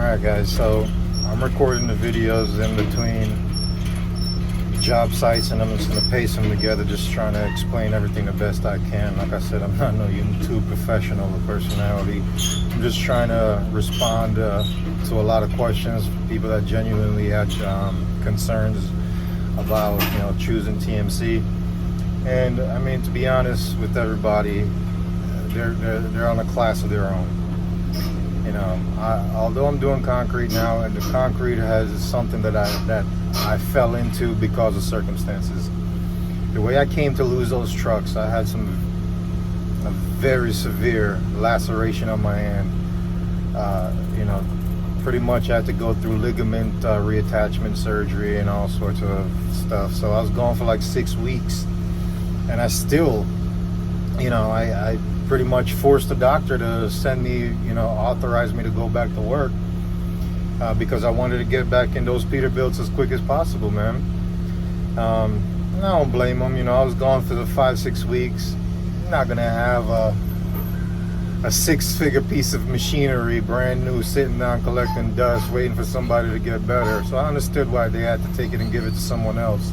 Alright guys, so I'm recording the videos in between job sites and I'm just going to paste them together, just trying to explain everything the best I can. Like I said, I'm not no YouTube professional or personality. I'm just trying to respond to a lot of questions, people that genuinely had concerns about, choosing TMC. And I mean, to be honest with everybody, they're on a class of their own. Although I'm doing concrete now, and the concrete has something that I fell into because of circumstances. The way I came to lose those trucks, I had a very severe laceration on my hand. Pretty much I had to go through ligament reattachment surgery and all sorts of stuff. So I was gone for like 6 weeks, and I still, I pretty much forced the doctor to send me, authorize me to go back to work because I wanted to get back in those Peterbilts as quick as possible, man. And I don't blame them. I was gone for the 5-6 weeks. I'm not gonna have a 6-figure piece of machinery, brand new, sitting down collecting dust, waiting for somebody to get better. So I understood why they had to take it and give it to someone else.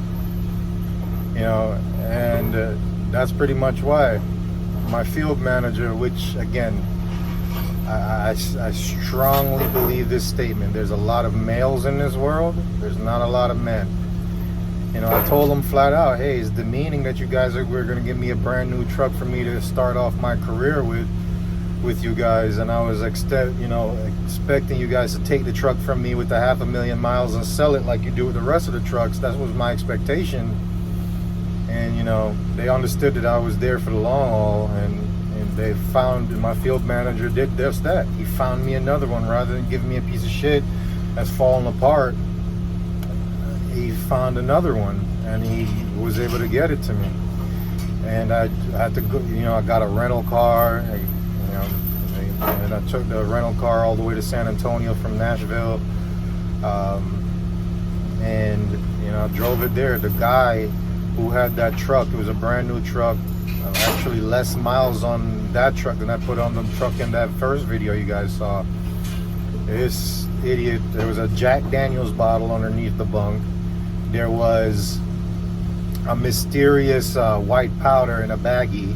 And that's pretty much why. My field manager, which again, I strongly believe this statement: there's a lot of males in this world, there's not a lot of men. I told him flat out, hey, it's demeaning that you guys were going to give me a brand new truck for me to start off my career with you guys, and I was expecting you guys to take the truck from me with the 500,000 miles and sell it like you do with the rest of the trucks. That was my expectation. And they understood that I was there for the long haul, and they found, my field manager did just that. He found me another one. Rather than giving me a piece of shit that's falling apart, he found another one, and he was able to get it to me. And I had to go, I got a rental car, and I took the rental car all the way to San Antonio from Nashville, and I drove it there. The guy who had that truck, it was a brand new truck, actually less miles on that truck than I put on the truck in that first video you guys saw. This idiot, there was a Jack Daniels bottle underneath the bunk. There was a mysterious white powder in a baggie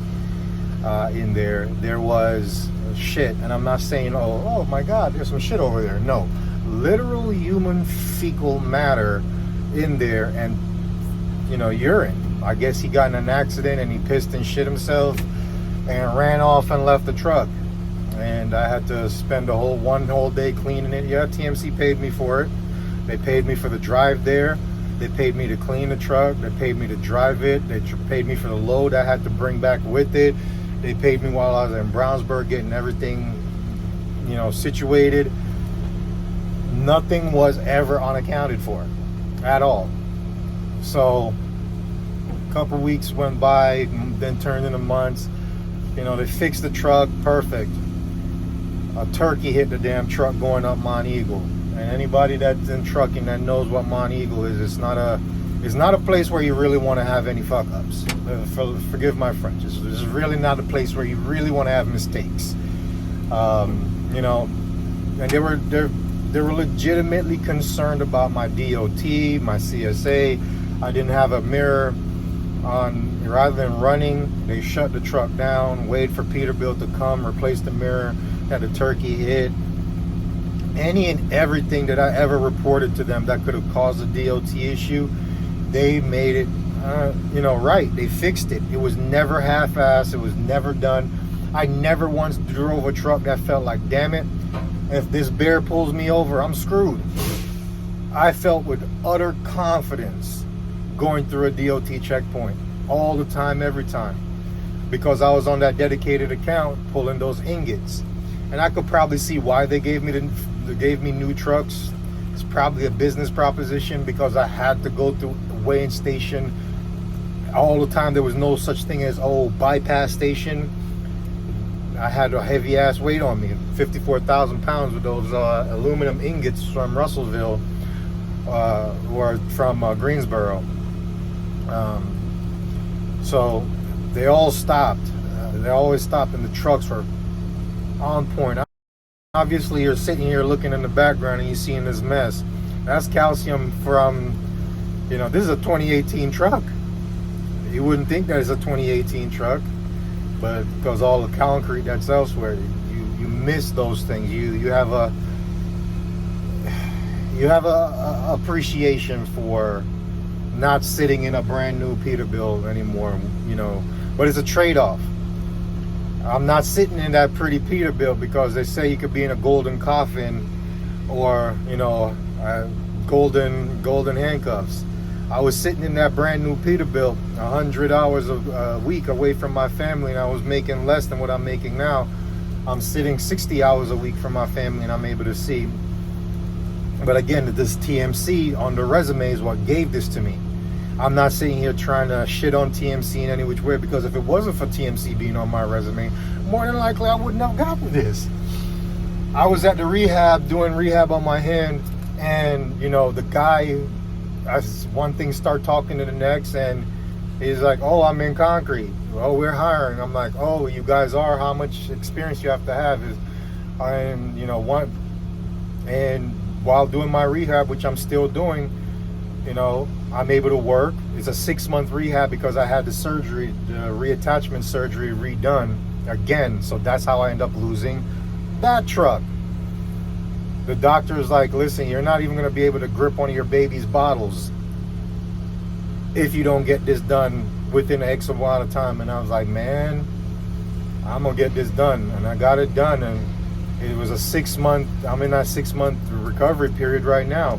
in there. There was shit, and I'm not saying, oh my God, there's some shit over there. No, literal human fecal matter in there, and urine. I guess he got in an accident and he pissed and shit himself and ran off and left the truck. And I had to spend one whole day cleaning it. Yeah, TMC paid me for it. They paid me for the drive there. They paid me to clean the truck. They paid me to drive it. They paid me for the load I had to bring back with it. They paid me while I was in Brownsburg getting everything, situated. Nothing was ever unaccounted for at all. So a couple weeks went by, then turned into months. They fixed the truck, perfect. A turkey hit the damn truck going up Mont Eagle. And anybody that's in trucking that knows what Mont Eagle is, it's not a place where you really want to have any fuck ups. Forgive my French. This is really not a place where you really want to have mistakes. And they were legitimately concerned about my DOT, my CSA. I didn't have a mirror on. Rather than running, they shut the truck down, waited for Peterbilt to come, replace the mirror, had the turkey hit. Any and everything that I ever reported to them that could have caused a DOT issue, they made it, right. They fixed it. It was never half-assed. It was never done. I never once drove a truck that felt like, damn it, if this bear pulls me over, I'm screwed. I felt with utter confidence going through a DOT checkpoint all the time, every time, because I was on that dedicated account pulling those ingots. And I could probably see why they gave me new trucks. It's probably a business proposition, because I had to go through the weighing station all the time. There was no such thing as bypass station. I had a heavy ass weight on me, 54,000 pounds with those aluminum ingots from Russellville or from Greensboro. So they all stopped. They always stopped, and the trucks were on point. Obviously, you're sitting here looking in the background and you're seeing this mess. That's calcium from, this is a 2018 truck. You wouldn't think that it's a 2018 truck, but because all the concrete that's elsewhere, you miss those things. You have a appreciation for not sitting in a brand new Peterbilt anymore, but it's a trade-off. I'm not sitting in that pretty Peterbilt because they say you could be in a golden coffin or, golden handcuffs. I was sitting in that brand new Peterbilt 100 hours a week away from my family, and I was making less than what I'm making now. I'm sitting 60 hours a week from my family, and I'm able to see. But again, this TMC on the resume is what gave this to me. I'm not sitting here trying to shit on TMC in any which way, because if it wasn't for TMC being on my resume, more than likely I wouldn't have got with this. I was at the rehab, doing rehab on my hand, and the guy, one thing start talking to the next, and he's like, oh, I'm in concrete. Oh, we're hiring. I'm like, oh, you guys are? How much experience you have to have? And while doing my rehab, which I'm still doing, I'm able to work. It's a 6-month rehab because I had the surgery, the reattachment surgery redone again. So that's how I end up losing that truck. The doctor is like, listen, you're not even going to be able to grip one of your baby's bottles if you don't get this done within X amount of time. And I was like, man, I'm going to get this done. And I got it done. And it was a 6-month, I'm in that 6-month recovery period right now.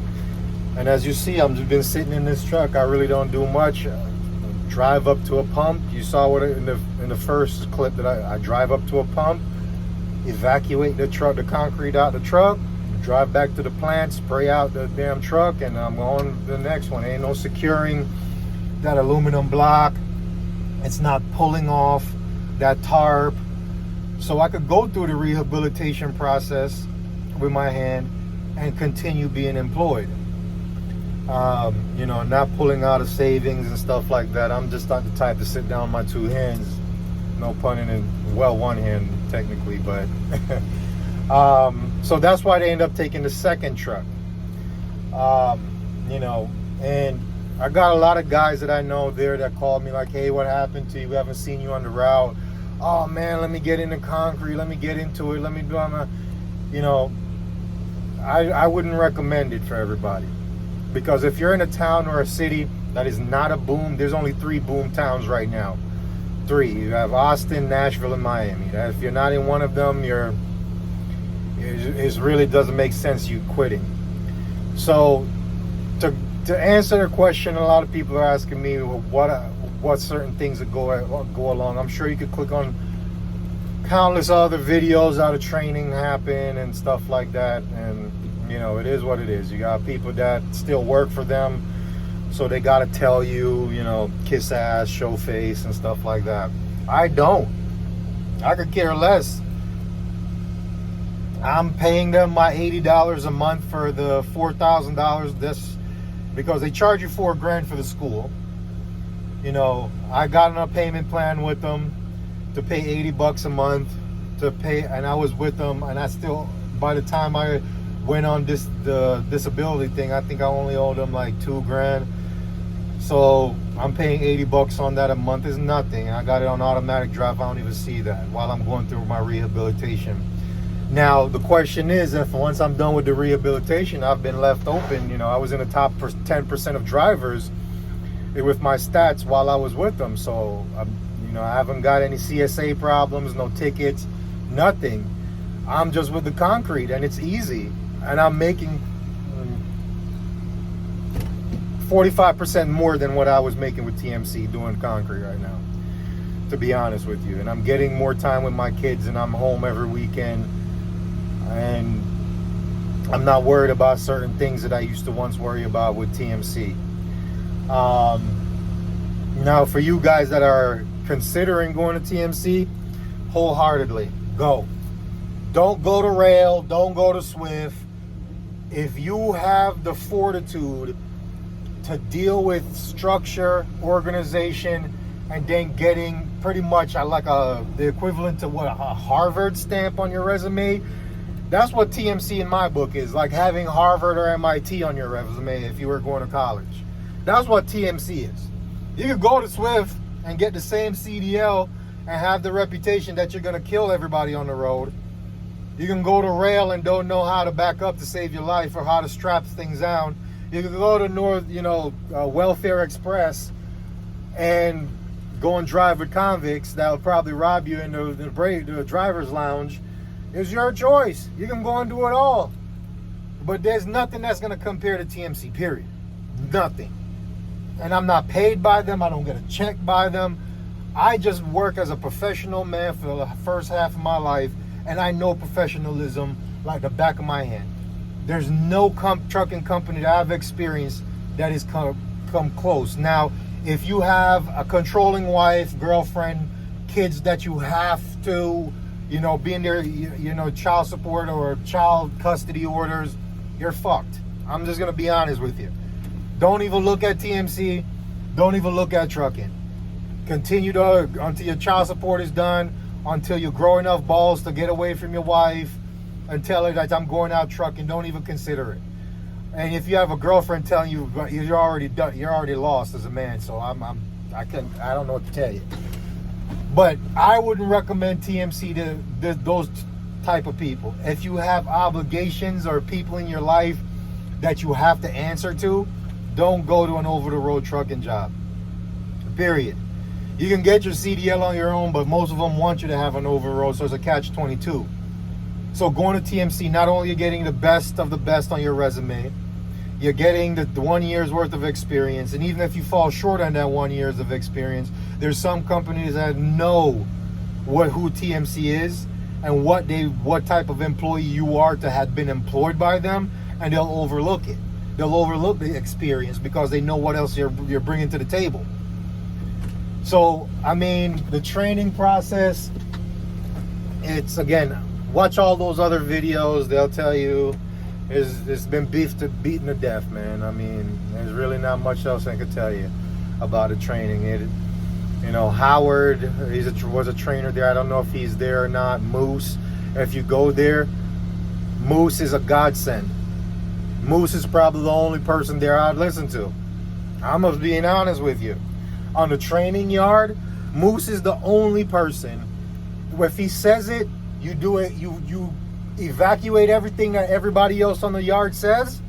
And as you see, I've just been sitting in this truck. I really don't do much. Drive up to a pump. You saw what in the first clip that I drive up to a pump, evacuate the concrete out the truck, drive back to the plant, spray out the damn truck, and I'm on to the next one. Ain't no securing that aluminum block. It's not pulling off that tarp. So I could go through the rehabilitation process with my hand and continue being employed. Not pulling out of savings and stuff like that. I'm just not the type to sit down on my two hands. No pun intended. Well, one hand technically, but so that's why they end up taking the second truck. And I got a lot of guys that I know there that called me like, hey, what happened to you? We haven't seen you on the route. Oh man, let me get into concrete. Let me get into it. Let me do I wouldn't recommend it for everybody. Because if you're in a town or a city that is not a boom, there's only 3 boom towns right now. 3. You have Austin, Nashville, and Miami. If you're not in one of them, it really doesn't make sense you quitting. So to answer the question, a lot of people are asking me what certain things that go along. I'm sure you could click on countless other videos how the training happen and stuff like that, and it is what it is. You got people that still work for them, so they got to tell you, kiss ass, show face, and stuff like that. I don't. I could care less. I'm paying them my $80 a month for the $4,000. This because they charge you $4,000 for the school. I got on a payment plan with them to pay $80 a month to pay, and I was with them, and I still, by the time I went on the disability thing, I think I only owed them like $2,000. So I'm paying $80 on that a month is nothing. I got it on automatic drive. I don't even see that while I'm going through my rehabilitation. Now the question is, if once I'm done with the rehabilitation, I've been left open. I was in the top 10% of drivers with my stats while I was with them. So I haven't got any CSA problems, no tickets, nothing. I'm just with the concrete, and it's easy. And I'm making 45% more than what I was making with TMC doing concrete right now, to be honest with you. And I'm getting more time with my kids, and I'm home every weekend. And I'm not worried about certain things that I used to once worry about with TMC. Now, for you guys that are considering going to TMC, wholeheartedly, go. Don't go to rail. Don't go to Swift. If you have the fortitude to deal with structure, organization, and then getting pretty much like the equivalent to what, a Harvard stamp on your resume, That's what TMC in my book is, like having Harvard or MIT on your resume if you were going to college. That's what TMC is. You could go to Swift and get the same CDL and have the reputation that you're going to kill everybody on the road. You can go to rail and don't know how to back up to save your life or how to strap things down. You can go to Welfare Express and go and drive with convicts that'll probably rob you in the driver's lounge. It's your choice. You can go and do it all. But there's nothing that's going to compare to TMC, period. Nothing. And I'm not paid by them. I don't get a check by them. I just work as a professional man for the first half of my life, and I know professionalism like the back of my hand. There's no trucking company that I've experienced that has come close. Now, if you have a controlling wife, girlfriend, kids that you have to, be in their, child support or child custody orders, you're fucked. I'm just going to be honest with you. Don't even look at TMC. Don't even look at trucking. Continue until your child support is done, until you grow enough balls to get away from your wife and tell her that I'm going out trucking. Don't even consider it. And if you have a girlfriend telling you you're already done, you're already lost as a man. So I don't know what to tell you. But I wouldn't recommend TMC to those type of people. If you have obligations or people in your life that you have to answer to, don't go to an over-the-road trucking job. Period. You can get your CDL on your own, but most of them want you to have an over-the-road, so it's a catch-22. So going to TMC, not only you're getting the best of the best on your resume, you're getting the 1 year's worth of experience. And even if you fall short on that 1 year's of experience, there's some companies that know who TMC is and what type of employee you are to have been employed by them, and they'll overlook it. They'll overlook the experience because they know what else you're bringing to the table. So, the training process, it's, again, watch all those other videos. They'll tell you it's been beaten to death, man. There's really not much else I could tell you about the training. Howard was a trainer there. I don't know if he's there or not. Moose, if you go there, Moose is a godsend. Moose is probably the only person there I'd listen to. I'm just being honest with you. On the training yard, Moose is the only person. If he says it, you do it. You evacuate everything that everybody else on the yard says,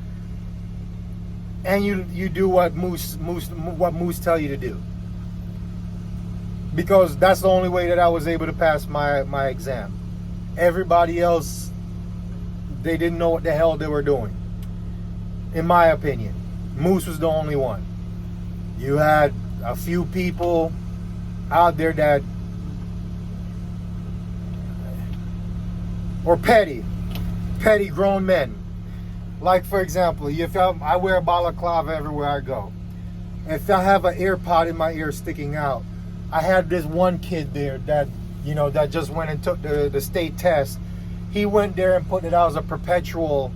and you do what Moose tell you to do. Because that's the only way that I was able to pass my exam. Everybody else, they didn't know what the hell they were doing. In my opinion, Moose was the only one. You had a few people out there that or petty grown men. Like, for example, if I wear a balaclava everywhere I go. If I have an ear pod in my ear sticking out, I had this one kid there that just went and took the state test. He went there and put it out as a perpetual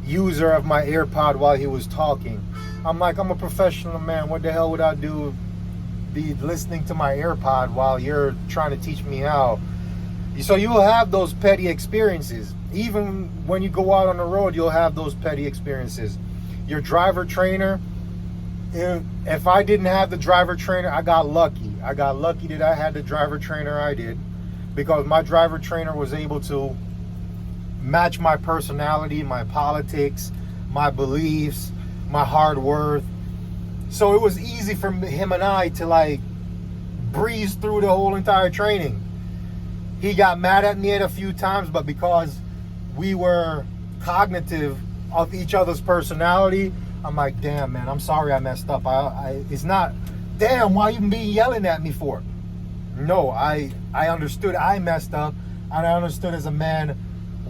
user of my AirPod while he was talking. I'm like, I'm a professional man. What the hell would I be listening to my AirPod while you're trying to teach me how? So you'll have those petty experiences. Even when you go out on the road, you'll have those petty experiences. Your driver trainer, if I didn't have the driver trainer, I got lucky. I got lucky that I had the driver trainer I did, because my driver trainer was able to match my personality, my politics, my beliefs, my hard work. So it was easy for him and I to breeze through the whole entire training. He got mad at me at a few times, but because we were cognitive of each other's personality, I'm like, damn, man, I'm sorry I messed up. It's not, damn, why you being yelling at me for? No, I understood I messed up, and I understood as a man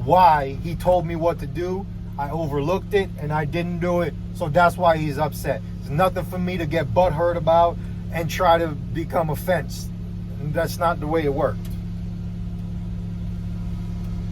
why he told me what to do. I overlooked it and I didn't do it, so that's why he's upset. It's nothing for me to get butthurt about and try to become offense. That's not the way it worked.